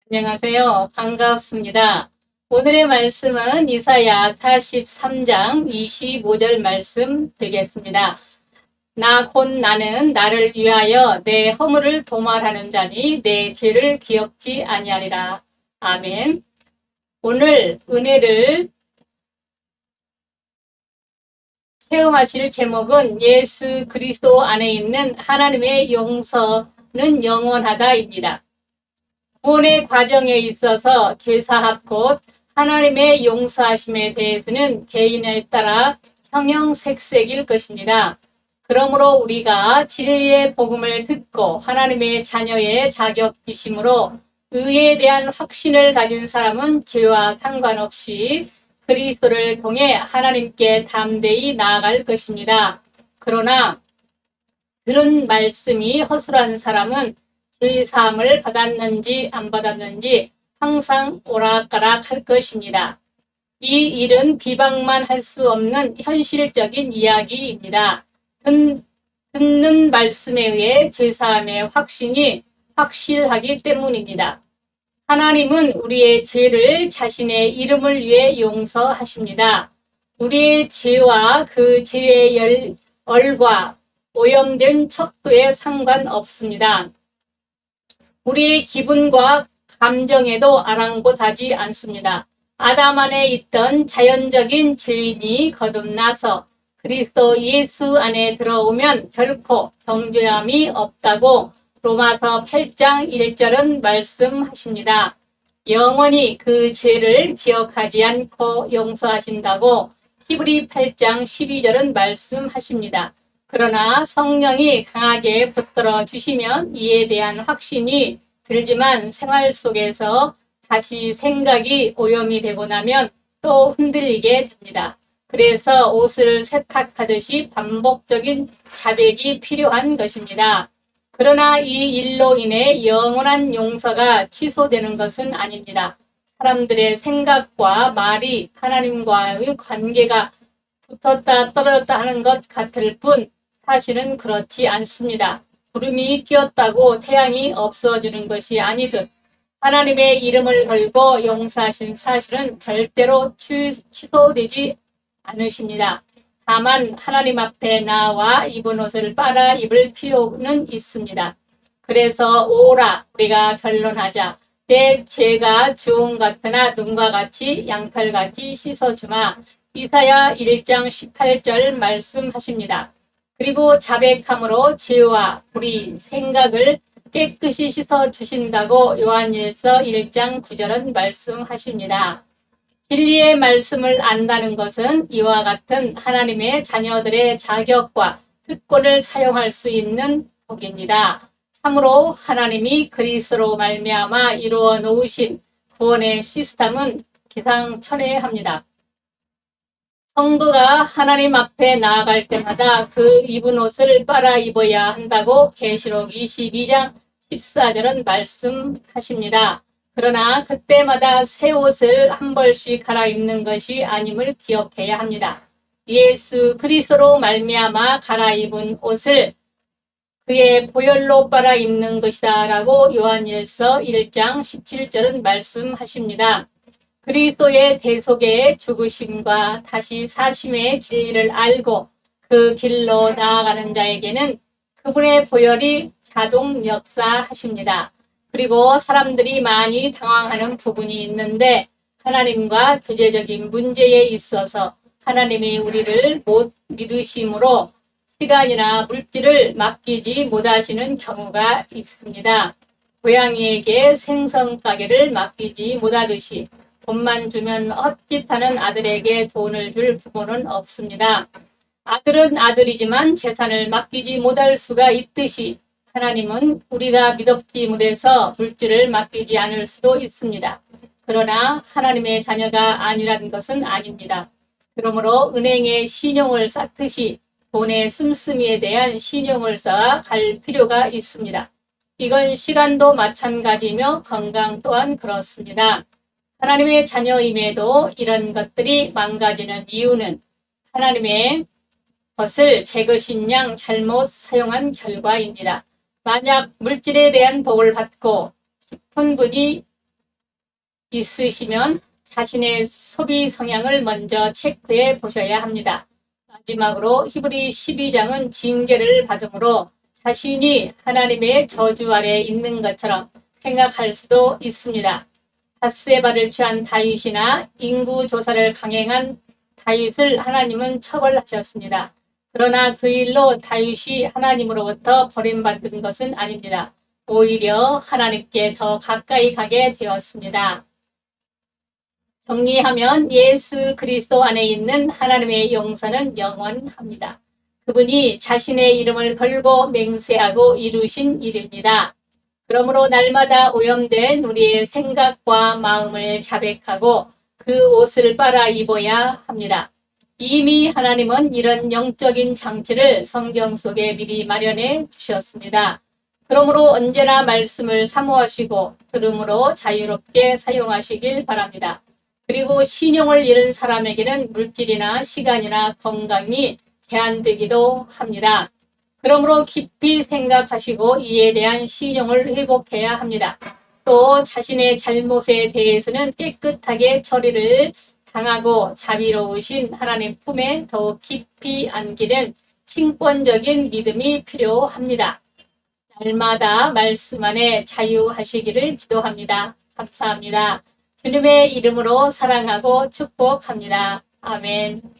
안녕하세요. 반갑습니다. 오늘의 말씀은 이사야 43장 25절 말씀 되겠습니다. 나 곧 나는 나를 위하여 내 허물을 도말하는 자니 내 죄를 기억지 아니하리라. 아멘. 오늘 은혜를 체험하실 제목은 예수 그리스도 안에 있는 하나님의 용서는 영원하다입니다. 구원의 과정에 있어서 죄사합 곧 하나님의 용서하심에 대해서는 개인에 따라 형형색색일 것입니다. 그러므로 우리가 진리의 복음을 듣고 하나님의 자녀의 자격지심으로 의에 대한 확신을 가진 사람은 죄와 상관없이 그리스도를 통해 하나님께 담대히 나아갈 것입니다. 그러나 들은 말씀이 허술한 사람은 죄 사함을 받았는지 안 받았는지 항상 오락가락 할 것입니다. 이 일은 비방만 할 수 없는 현실적인 이야기입니다. 듣는 말씀에 의해 죄 사함의 확신이 확실하기 때문입니다. 하나님은 우리의 죄를 자신의 이름을 위해 용서하십니다. 우리의 죄와 그 죄의 얼과 오염된 척도에 상관없습니다. 우리의 기분과 감정에도 아랑곳하지 않습니다. 아담 안에 있던 자연적인 죄인이 거듭나서 그리스도 예수 안에 들어오면 결코 정죄함이 없다고 로마서 8장 1절은 말씀하십니다. 영원히 그 죄를 기억하지 않고 용서하신다고 히브리 8장 12절은 말씀하십니다. 그러나 성령이 강하게 붙들어 주시면 이에 대한 확신이 들지만 생활 속에서 다시 생각이 오염이 되고 나면 또 흔들리게 됩니다. 그래서 옷을 세탁하듯이 반복적인 자백이 필요한 것입니다. 그러나 이 일로 인해 영원한 용서가 취소되는 것은 아닙니다. 사람들의 생각과 말이 하나님과의 관계가 붙었다 떨어졌다 하는 것 같을 뿐 사실은 그렇지 않습니다. 구름이 끼었다고 태양이 없어지는 것이 아니듯 하나님의 이름을 걸고 용서하신 사실은 절대로 취소되지 않으십니다. 다만 하나님 앞에 나와 입은 옷을 빨아 입을 필요는 있습니다. 그래서 오라 우리가 변론하자. 내 죄가 주홍 같으나 눈과 같이 양털같이 씻어주마. 이사야 1장 18절 말씀하십니다. 그리고 자백함으로 죄와 불의, 생각을 깨끗이 씻어주신다고 요한일서 1장 9절은 말씀하십니다. 진리의 말씀을 안다는 것은 이와 같은 하나님의 자녀들의 자격과 특권을 사용할 수 있는 복입니다. 참으로 하나님이 그리스도로 말미암아 이루어 놓으신 구원의 시스템은 기상천외합니다. 성도가 하나님 앞에 나아갈 때마다 그 입은 옷을 빨아 입어야 한다고 계시록 22장 14절은 말씀하십니다. 그러나 그때마다 새 옷을 한 벌씩 갈아입는 것이 아님을 기억해야 합니다. 예수 그리스도로 말미암아 갈아입은 옷을 그의 보혈로 빨아 입는 것이다 라고 요한일서 1장 17절은 말씀하십니다. 그리스도의 대속의 죽으심과 다시 사심의 진리를 알고 그 길로 나아가는 자에게는 그분의 보혈이 자동 역사하십니다. 그리고 사람들이 많이 당황하는 부분이 있는데 하나님과 교제적인 문제에 있어서 하나님이 우리를 못 믿으심으로 시간이나 물질을 맡기지 못하시는 경우가 있습니다. 고양이에게 생선 가게를 맡기지 못하듯이 돈만 주면 헛짓하는 아들에게 돈을 줄 부모는 없습니다. 아들은 아들이지만 재산을 맡기지 못할 수가 있듯이 하나님은 우리가 믿업지 못해서 물질을 맡기지 않을 수도 있습니다. 그러나 하나님의 자녀가 아니라는 것은 아닙니다. 그러므로 은행에 신용을 쌓듯이 돈의 씀씀이에 대한 신용을 쌓아 갈 필요가 있습니다. 이건 시간도 마찬가지며 건강 또한 그렇습니다. 하나님의 자녀임에도 이런 것들이 망가지는 이유는 하나님의 것을 제 것인 양 잘못 사용한 결과입니다. 만약 물질에 대한 복을 받고 싶은 분이 있으시면 자신의 소비 성향을 먼저 체크해 보셔야 합니다. 마지막으로 히브리 12장은 징계를 받으므로 자신이 하나님의 저주 아래 있는 것처럼 생각할 수도 있습니다. 밧세바를 취한 다윗이나 인구 조사를 강행한 다윗을 하나님은 처벌하셨습니다. 그러나 그 일로 다윗이 하나님으로부터 버림받은 것은 아닙니다. 오히려 하나님께 더 가까이 가게 되었습니다. 정리하면 예수 그리스도 안에 있는 하나님의 용서는 영원합니다. 그분이 자신의 이름을 걸고 맹세하고 이루신 일입니다. 그러므로 날마다 오염된 우리의 생각과 마음을 자백하고 그 옷을 빨아 입어야 합니다. 이미 하나님은 이런 영적인 장치를 성경 속에 미리 마련해 두셨습니다. 그러므로 언제나 말씀을 사모하시고 들음으로 자유롭게 사용하시길 바랍니다. 그리고 신용을 잃은 사람에게는 물질이나 시간이나 건강이 제한되기도 합니다. 그러므로 깊이 생각하시고 이에 대한 신용을 회복해야 합니다. 또 자신의 잘못에 대해서는 깨끗하게 처리를 당하고 자비로우신 하나님 품에 더욱 깊이 안기는 친권적인 믿음이 필요합니다. 날마다 말씀 안에 자유하시기를 기도합니다. 감사합니다. 주님의 이름으로 사랑하고 축복합니다. 아멘.